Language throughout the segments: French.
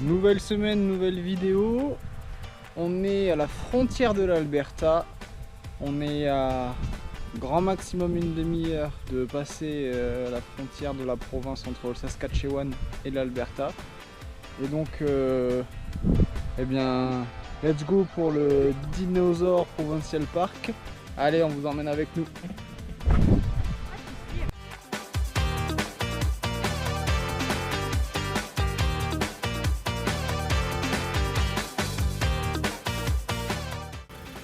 Nouvelle semaine, nouvelle vidéo. On est à la frontière de l'Alberta. On est à grand maximum une demi-heure de passer la frontière de la province entre le Saskatchewan et l'Alberta. Et donc, eh bien, let's go pour le Dinosaur Provincial Park. Allez, on vous emmène avec nous.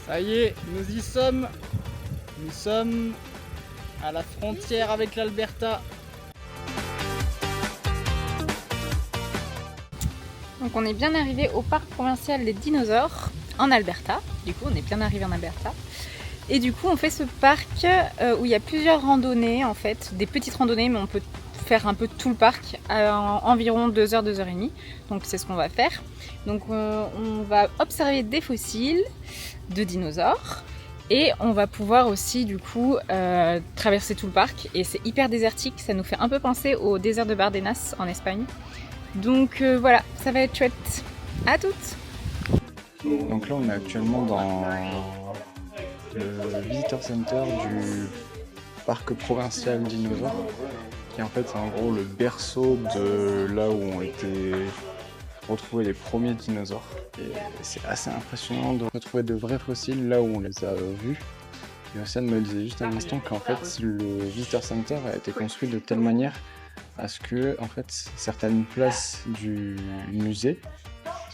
Ça y est, nous y sommes. Nous sommes à la frontière avec l'Alberta. Donc on est bien arrivé au parc provincial des dinosaures en Alberta. Du coup on est bien arrivé en Alberta. Et du coup on fait ce parc où il y a plusieurs randonnées en fait, des petites randonnées mais on peut faire un peu tout le parc en environ 2 heures, 2 heures et demie. Donc c'est ce qu'on va faire. Donc on va observer des fossiles de dinosaures. Et on va pouvoir aussi du coup traverser tout le parc et c'est hyper désertique, ça nous fait un peu penser au désert de Bardenas en Espagne. Donc voilà, ça va être chouette. À toutes. Donc là on est actuellement dans le Visitor Center du parc provincial dinosaure, qui en fait c'est en gros le berceau de là où ont été retrouvés les premiers dinosaures. Et c'est assez impressionnant de retrouver de vrais fossiles là où on les a vus. Et Océane me disait juste un instant qu'en fait le Visitor Center a été construit de telle manière à ce que en fait certaines places du musée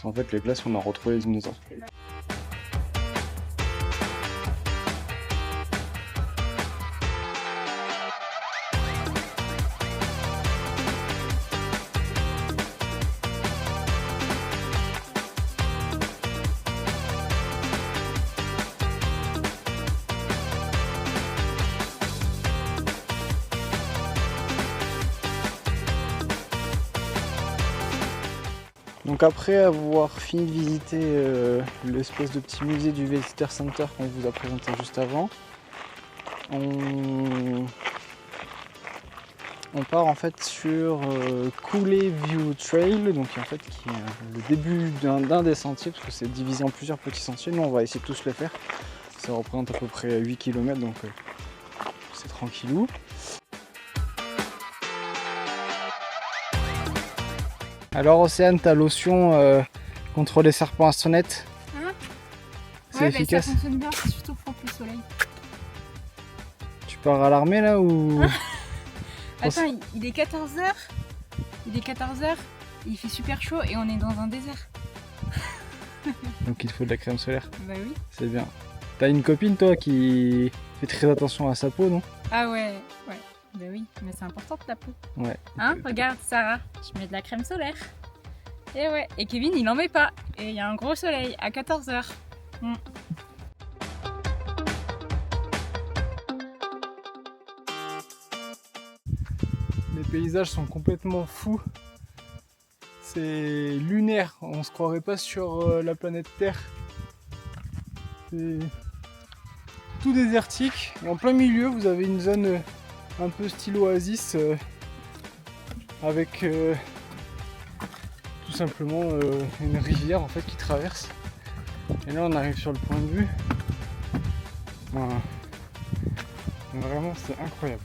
sont en fait les places où on a retrouvé les dinosaures. Donc après avoir fini de visiter l'espèce de petit musée du Visitor Center qu'on vous a présenté juste avant, on part en fait sur Cooley View Trail, donc en fait qui est le début d'un des sentiers, parce que c'est divisé en plusieurs petits sentiers. Nous on va essayer de tous les faire. Ça représente à peu près 8 km, donc c'est tranquillou. Alors Océane, ta lotion contre les serpents astronètes, c'est efficace? Ça fonctionne bien, c'est surtout pour le soleil. Tu pars à l'armée là ou... Attends, il est 14h. Il est 14h, il fait super chaud et on est dans un désert. Donc il te faut de la crème solaire. Bah oui. C'est bien. T'as une copine toi qui fait très attention à sa peau, non? Ah ouais. Bah oui, mais c'est important la peau. Ouais. Hein, regarde Sarah, je mets de la crème solaire. Et ouais, et Kevin il en met pas. Et il y a un gros soleil à 14h. Les paysages sont complètement fous. C'est lunaire, on se croirait pas sur la planète Terre. C'est tout désertique. Et en plein milieu, vous avez une zone un peu style oasis avec tout simplement une rivière en fait qui traverse. Et là, on arrive sur le point de vue. Voilà. Vraiment, c'est incroyable.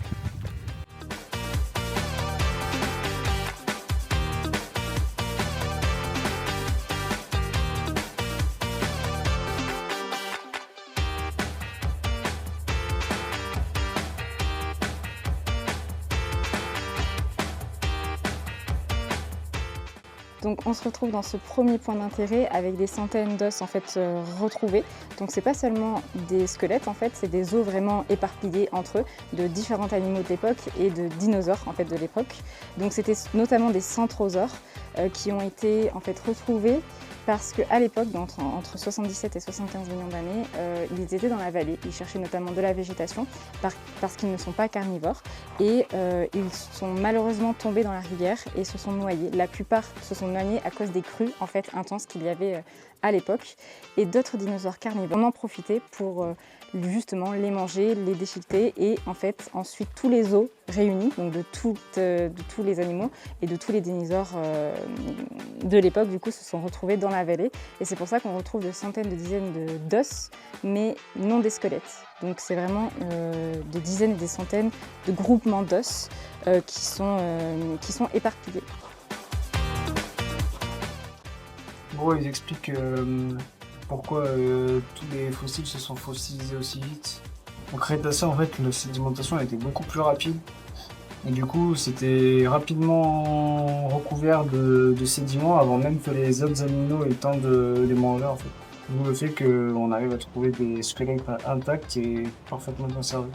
Donc on se retrouve dans ce premier point d'intérêt avec des centaines d'os en fait retrouvés. Donc c'est pas seulement des squelettes en fait, c'est des os vraiment éparpillés entre eux de différents animaux de l'époque et de dinosaures en fait de l'époque. Donc c'était notamment des centrosaures qui ont été en fait retrouvés parce qu'à l'époque, entre 77 et 75 millions d'années, ils étaient dans la vallée, ils cherchaient notamment de la végétation parce qu'ils ne sont pas carnivores et ils sont malheureusement tombés dans la rivière et se sont noyés. La plupart se sont noyés à cause des crues en fait, intenses qu'il y avait à l'époque et d'autres dinosaures carnivores en ont profité pour justement les manger, les déchiqueter et en fait ensuite tous les os réunis, donc de tous les animaux et de tous les dinosaures de l'époque du coup se sont retrouvés dans la vallée et c'est pour ça qu'on retrouve de centaines, de dizaines d'os mais non des squelettes. Donc c'est vraiment des dizaines et des centaines de groupements d'os qui sont éparpillés. Bon, ils expliquent pourquoi tous les fossiles se sont fossilisés aussi vite. Au Crétacé, en fait, la sédimentation a été beaucoup plus rapide. Et du coup, c'était rapidement recouvert de sédiments avant même que les autres animaux aient le temps de les manger, en fait. D'où le fait qu'on arrive à trouver des squelettes intacts et parfaitement conservés.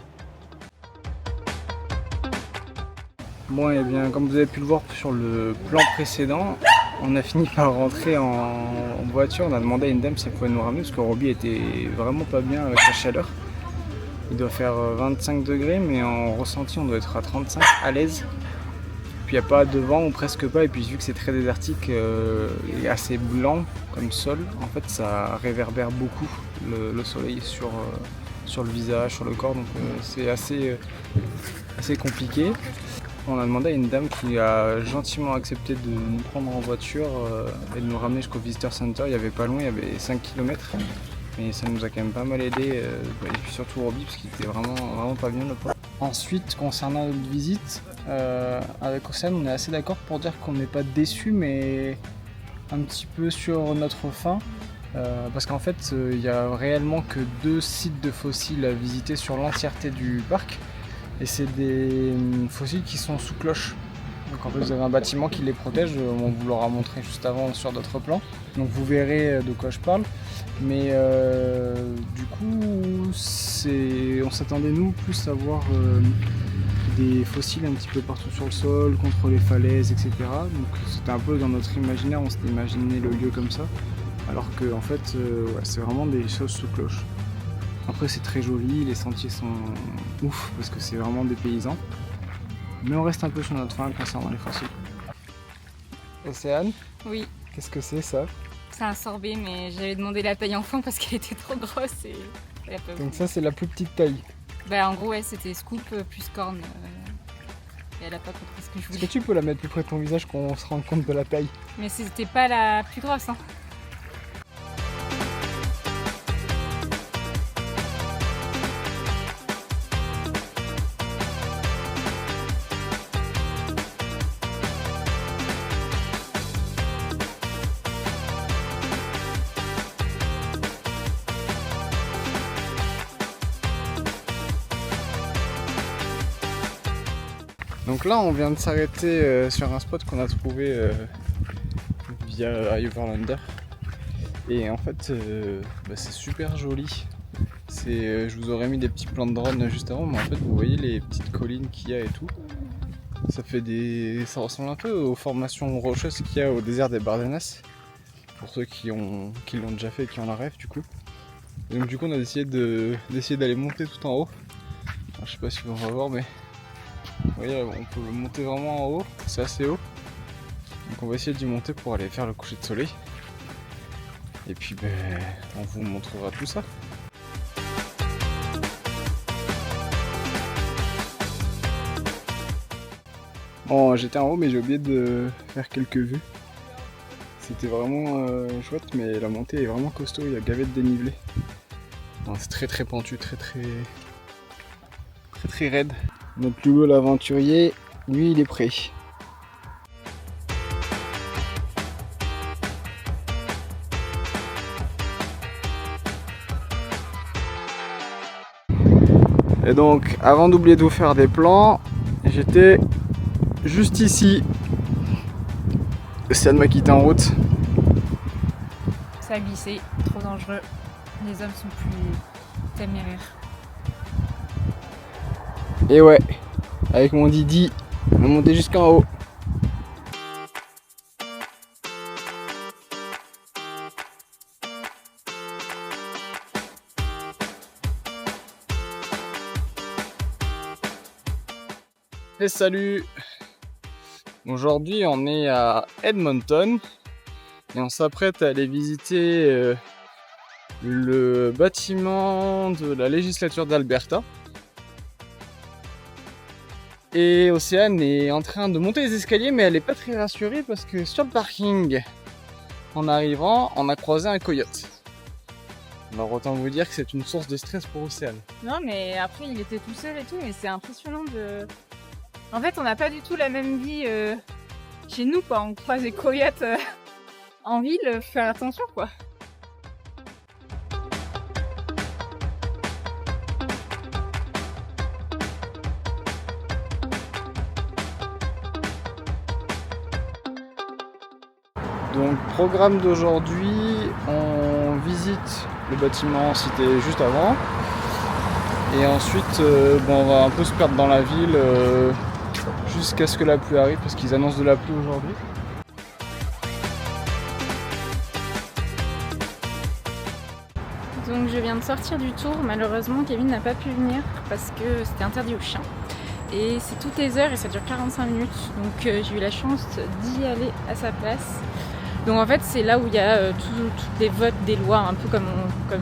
Bon, et bien, comme vous avez pu le voir sur le plan précédent, on a fini par rentrer en voiture. On a demandé à une dame si elle pouvait nous ramener parce que Roby était vraiment pas bien avec la chaleur. Il doit faire 25 degrés, mais en ressenti, on doit être à 35 à l'aise. Puis il n'y a pas de vent ou presque pas. Et puis vu que c'est très désertique et assez blanc comme sol, en fait, ça réverbère beaucoup le soleil sur le visage, sur le corps. Donc c'est assez compliqué. On a demandé à une dame qui a gentiment accepté de nous prendre en voiture et de nous ramener jusqu'au Visitor Center. Il y avait pas loin, il y avait 5 km. Mais ça nous a quand même pas mal aidé. Et puis surtout Roby parce qu'il était vraiment pas bien le pauvre. Ensuite, concernant notre visite, avec Océane, on est assez d'accord pour dire qu'on n'est pas déçus, mais un petit peu sur notre faim. Parce qu'en fait, il n'y a réellement que 2 sites de fossiles à visiter sur l'entièreté du parc. Et c'est des fossiles qui sont sous cloche. Donc en fait vous avez un bâtiment qui les protège, on vous l'aura montré juste avant sur d'autres plans. Donc vous verrez de quoi je parle. Mais du coup on s'attendait nous plus à voir des fossiles un petit peu partout sur le sol, contre les falaises, etc. Donc c'était un peu dans notre imaginaire, on s'était imaginé le lieu comme ça. Alors que en fait ouais, c'est vraiment des choses sous cloche. Après c'est très joli, les sentiers sont ouf parce que c'est vraiment des paysans. Mais on reste un peu sur notre faim concernant les fossiles. Océane, Oui, qu'est-ce que c'est ça? c'est un sorbet mais j'avais demandé la taille enfant parce qu'elle était trop grosse et elle a pas voulu. Donc ça c'est la plus petite taille. Bah en gros ouais c'était scoop plus corne et elle a pas compris ce que je Est-ce que voulais. tu peux la mettre plus près de ton visage qu'on se rende compte de la taille? Mais c'était pas la plus grosse hein. Donc là, on vient de s'arrêter sur un spot qu'on a trouvé via Overlander. Et en fait, c'est super joli. Je vous aurais mis des petits plans de drone juste avant, mais en fait, vous voyez les petites collines qu'il y a et tout. Ça ressemble un peu aux formations rocheuses qu'il y a au désert des Bardenas. Pour ceux qui l'ont déjà fait et qui en la rêvent du coup. Et donc du coup, on a décidé d'aller monter tout en haut. Alors, je sais pas si on va voir, mais vous voyez, on peut monter vraiment en haut, c'est assez haut. Donc on va essayer d'y monter pour aller faire le coucher de soleil. Et puis on vous montrera tout ça. Bon, j'étais en haut mais j'ai oublié de faire quelques vues. C'était vraiment chouette mais la montée est vraiment costaud, il y a gavé de dénivelé. C'est très pentu, très raide. Notre Lulo l'aventurier, lui il est prêt. Et donc avant d'oublier de vous faire des plans, j'étais juste ici. Océane m'a quitté en route. Ça a glissé, trop dangereux. Les hommes sont plus téméraires. Et ouais, avec mon Didi, on est monté jusqu'en haut. Et salut! Aujourd'hui on est à Edmonton et on s'apprête à aller visiter le bâtiment de la législature d'Alberta. Et Océane est en train de monter les escaliers, mais elle n'est pas très rassurée parce que sur le parking, en arrivant, on a croisé un coyote. Alors autant vous dire que c'est une source de stress pour Océane. Non, mais après, il était tout seul et tout, mais c'est impressionnant de... En fait, on n'a pas du tout la même vie chez nous, quoi. On croise des coyotes en ville, faire attention, quoi. Donc programme d'aujourd'hui, on visite le bâtiment cité juste avant. Et ensuite on va un peu se perdre dans la ville jusqu'à ce que la pluie arrive parce qu'ils annoncent de la pluie aujourd'hui. Donc je viens de sortir du tour, malheureusement Kevin n'a pas pu venir parce que c'était interdit aux chiens. Et c'est toutes les heures et ça dure 45 minutes, donc j'ai eu la chance d'y aller à sa place. Donc en fait c'est là où il y a tous les votes des lois, un peu comme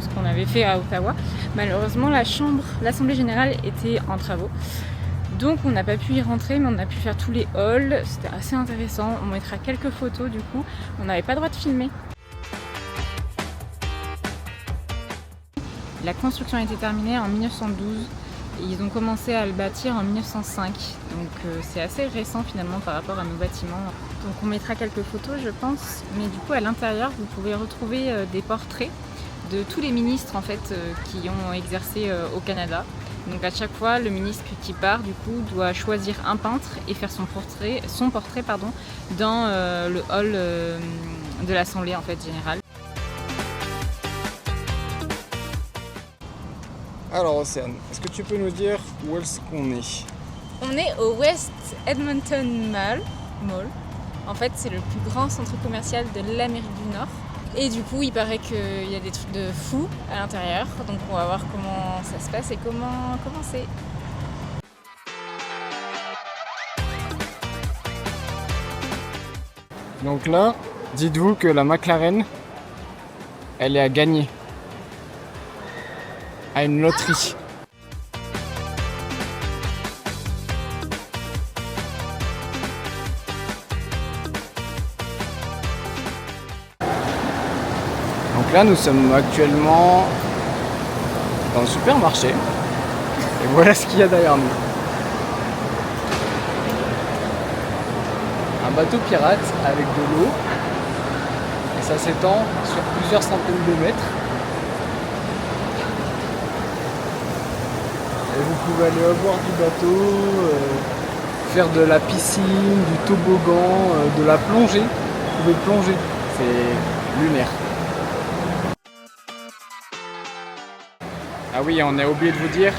ce qu'on avait fait à Ottawa. Malheureusement l'Assemblée générale était en travaux. Donc on n'a pas pu y rentrer, mais on a pu faire tous les halls, c'était assez intéressant. On mettra quelques photos du coup, on n'avait pas le droit de filmer. La construction a été terminée en 1912 et ils ont commencé à le bâtir en 1905. Donc c'est assez récent finalement par rapport à nos bâtiments. Donc on mettra quelques photos je pense, mais du coup à l'intérieur vous pouvez retrouver des portraits de tous les ministres en fait qui ont exercé au Canada. Donc à chaque fois le ministre qui part du coup doit choisir un peintre et faire son portrait dans le hall de l'Assemblée en fait générale. Alors Océane, est-ce que tu peux nous dire où est-ce qu'on est? On est au West Edmonton Mall. En fait, c'est le plus grand centre commercial de l'Amérique du Nord. Et du coup, il paraît qu'il y a des trucs de fou à l'intérieur. Donc on va voir comment ça se passe et comment c'est. Donc là, dites-vous que la McLaren, elle est à gagner. À une loterie. Donc là nous sommes actuellement dans le supermarché et voilà ce qu'il y a derrière nous. Un bateau pirate avec de l'eau et ça s'étend sur plusieurs centaines de mètres. Et vous pouvez aller au bord du bateau, faire de la piscine, du toboggan, de la plongée. Vous pouvez plonger, c'est lunaire. Ah oui, on a oublié de vous dire,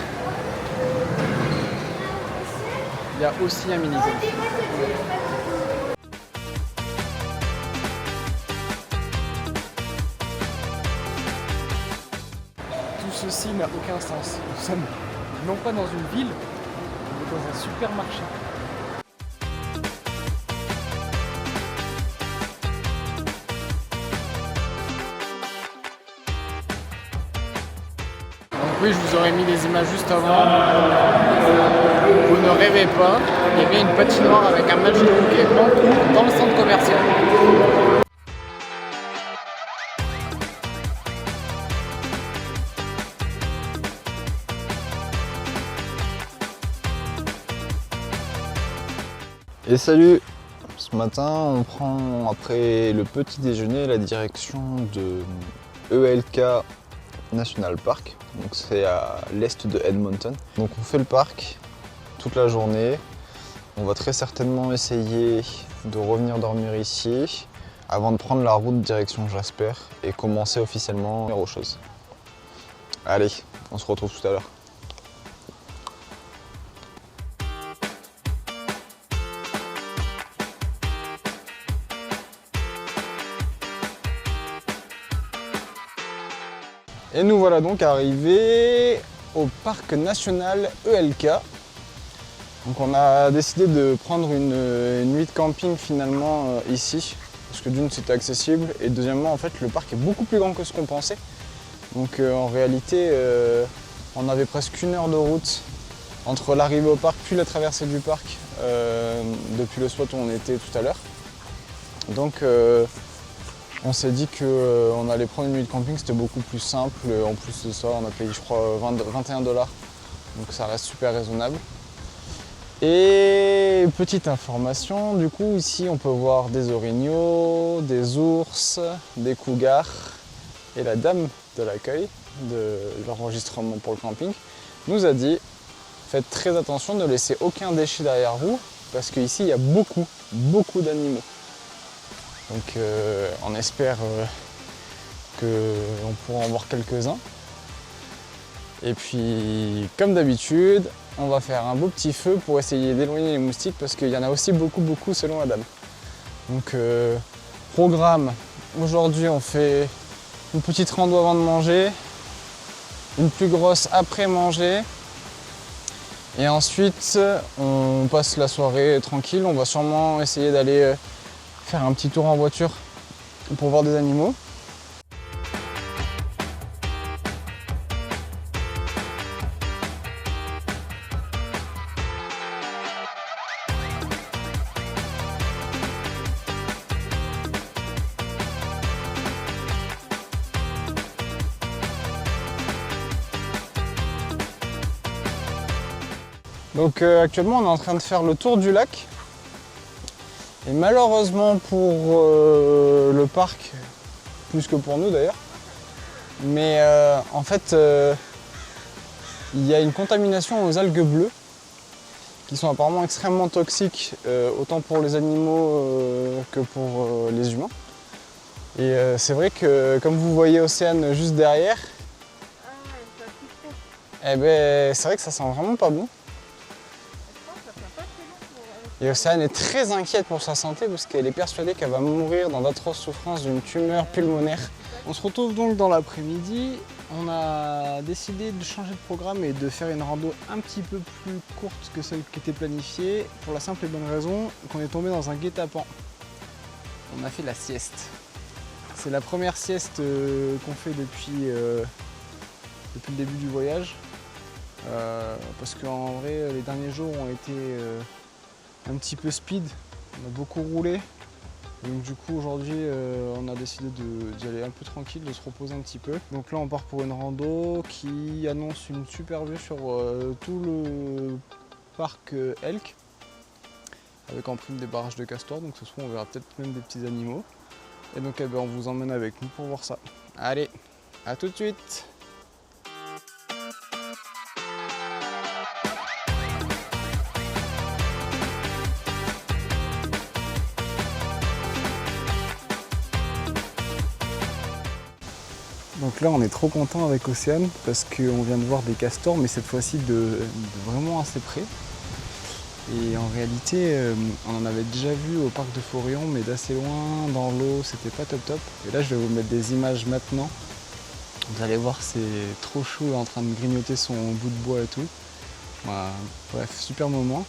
il y a aussi un mini-golf. Tout ceci n'a aucun sens. Nous sommes non pas dans une ville, mais dans un supermarché. Donc oui, je vous aurais mis les images juste avant. Vous ne rêvez pas, il y a bien une patinoire avec un match de hockey dans le centre commercial. Et salut! Ce matin, on prend, après le petit déjeuner, la direction de ELK National Park. Donc c'est à l'est de Edmonton. Donc on fait le parc toute la journée. On va très certainement essayer de revenir dormir ici avant de prendre la route direction Jasper et commencer officiellement aux choses. Allez, on se retrouve tout à l'heure. Et nous voilà donc arrivés au parc national ELK. Donc on a décidé de prendre une nuit de camping finalement ici, parce que d'une c'était accessible et deuxièmement en fait le parc est beaucoup plus grand que ce qu'on pensait. Donc en réalité, on avait presque 1 heure de route entre l'arrivée au parc puis la traversée du parc depuis le spot où on était tout à l'heure. Donc on s'est dit qu'on allait prendre une nuit de camping, c'était beaucoup plus simple. En plus de ça, on a payé je crois 21 $, donc ça reste super raisonnable. Et petite information, du coup ici on peut voir des orignaux, des ours, des cougars et la dame de l'accueil de l'enregistrement pour le camping nous a dit faites très attention, ne laissez aucun déchet derrière vous parce qu'ici il y a beaucoup d'animaux. Donc on espère qu'on pourra en voir quelques-uns. Et puis comme d'habitude, on va faire un beau petit feu pour essayer d'éloigner les moustiques parce qu'il y en a aussi beaucoup selon la dame. Donc programme, aujourd'hui on fait une petite rando avant de manger, une plus grosse après manger et ensuite on passe la soirée tranquille. On va sûrement essayer d'aller faire un petit tour en voiture pour voir des animaux. Donc actuellement on est en train de faire le tour du lac et malheureusement pour le parc, plus que pour nous d'ailleurs, mais en fait il y a une contamination aux algues bleues qui sont apparemment extrêmement toxiques autant pour les animaux que pour les humains. Et c'est vrai que comme vous voyez Océane juste derrière, eh ben, c'est vrai que ça sent vraiment pas bon. Et Océane est très inquiète pour sa santé parce qu'elle est persuadée qu'elle va mourir dans d'atroces souffrances d'une tumeur pulmonaire. On se retrouve donc dans l'après-midi. On a décidé de changer de programme et de faire une rando un petit peu plus courte que celle qui était planifiée pour la simple et bonne raison qu'on est tombé dans un guet-apens. On a fait la sieste. C'est la première sieste qu'on fait depuis le début du voyage. Parce qu'en vrai, les derniers jours ont été un petit peu speed, on a beaucoup roulé. Donc du coup aujourd'hui on a décidé d'y aller un peu tranquille, de se reposer un petit peu. Donc là on part pour une rando qui annonce une super vue sur tout le parc Elk, avec en prime des barrages de castors, donc ce soir on verra peut-être même des petits animaux. Et donc on vous emmène avec nous pour voir ça. Allez, à tout de suite! Donc là on est trop content avec Océane parce qu'on vient de voir des castors, mais cette fois-ci de vraiment assez près. Et en réalité on en avait déjà vu au parc de Forillon, mais d'assez loin dans l'eau, c'était pas top. Et là je vais vous mettre des images maintenant. Vous allez voir, c'est trop chou en train de grignoter son bout de bois et tout. Voilà. Bref, super moment.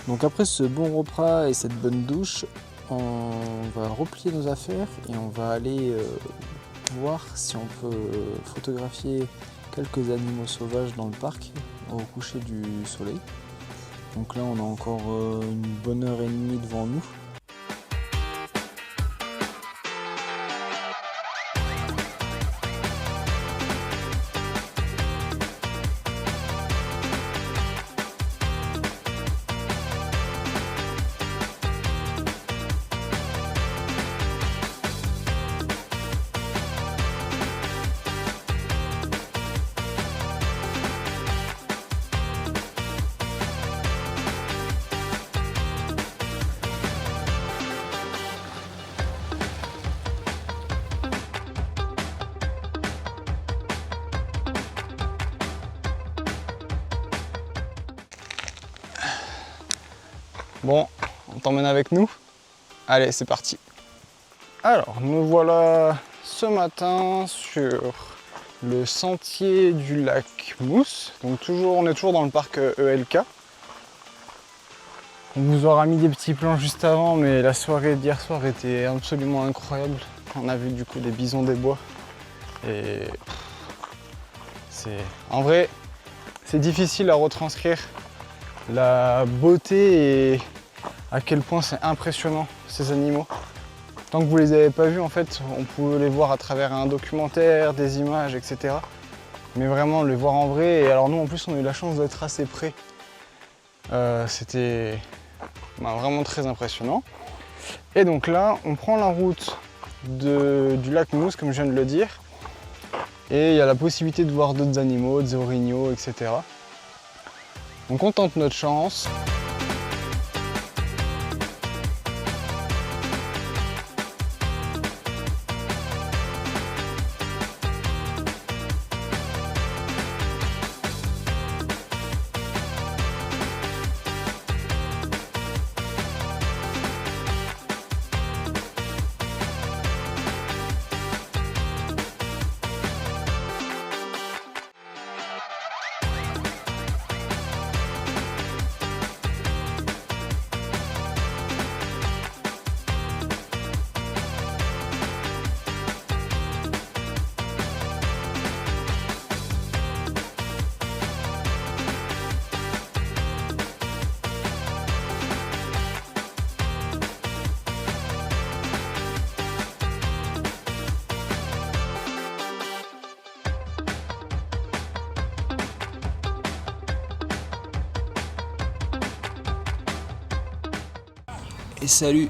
Donc après ce bon repas et cette bonne douche, on va replier nos affaires et on va aller voir si on peut photographier quelques animaux sauvages dans le parc au coucher du soleil. Donc là on a encore une bonne heure et demie devant nous. Bon, on t'emmène avec nous? Allez, c'est parti. Alors, nous voilà ce matin sur le sentier du lac Mousse. Donc on est toujours dans le parc ELK. On vous aura mis des petits plans juste avant, mais la soirée d'hier soir était absolument incroyable. On a vu du coup des bisons des bois. Et en vrai, c'est difficile à retranscrire la beauté et à quel point c'est impressionnant ces animaux. Tant que vous les avez pas vus, en fait, on pouvait les voir à travers un documentaire, des images, etc. Mais vraiment les voir en vrai. Et alors nous, en plus, on a eu la chance d'être assez près. C'était vraiment très impressionnant. Et donc là, on prend la route du lac Mousse, comme je viens de le dire. Et il y a la possibilité de voir d'autres animaux, des orignaux, etc. Donc on tente notre chance. Et salut!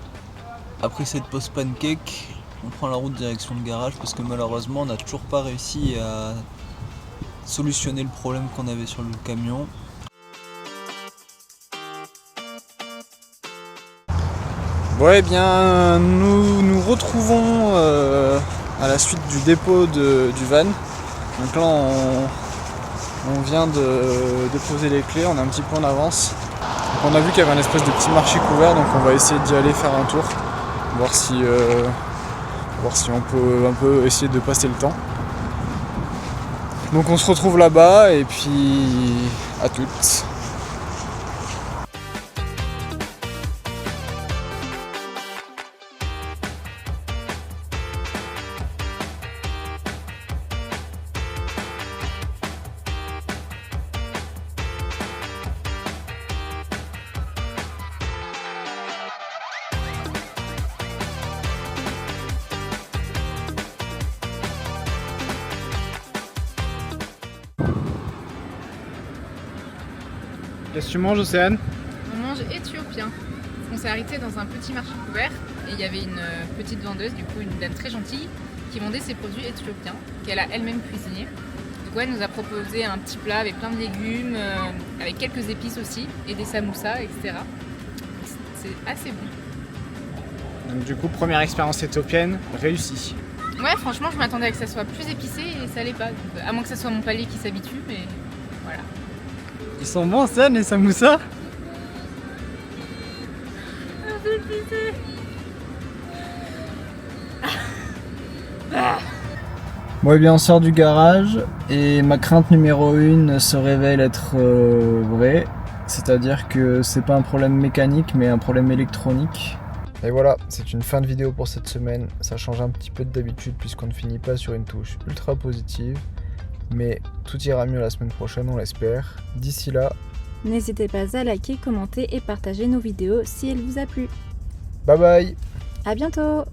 Après cette pause pancake, on prend la route direction le garage parce que malheureusement on n'a toujours pas réussi à solutionner le problème qu'on avait sur le camion. Ouais, bien, nous nous retrouvons à la suite du dépôt du van. Donc là, on vient de déposer les clés, on est un petit peu en avance. Donc on a vu qu'il y avait un espèce de petit marché couvert, donc on va essayer d'y aller faire un tour, voir si on peut un peu essayer de passer le temps. Donc on se retrouve là-bas et puis à toutes. Qu'est-ce que tu manges, Océane? On mange éthiopien. On s'est arrêté dans un petit marché couvert et il y avait une petite vendeuse, du coup une dame très gentille, qui vendait ses produits éthiopiens, qu'elle a elle-même cuisiné. Du coup elle nous a proposé un petit plat avec plein de légumes, avec quelques épices aussi, et des samoussas, etc. C'est assez bon. Donc du coup, première expérience éthiopienne réussie. Ouais, franchement, je m'attendais à que ça soit plus épicé et ça l'est pas. Donc, à moins que ça soit mon palais qui s'habitue, mais voilà. Ils sont bons, Océane, les samoussas? Bon, et bien on sort du garage et ma crainte numéro 1 se révèle être vraie, c'est-à-dire que c'est pas un problème mécanique mais un problème électronique. Et voilà, c'est une fin de vidéo pour cette semaine. Ça change un petit peu d'habitude puisqu'on ne finit pas sur une touche ultra positive, mais tout ira mieux la semaine prochaine, on l'espère. D'ici là, n'hésitez pas à liker, commenter et partager nos vidéos si elles vous a plu. bye bye. À bientôt!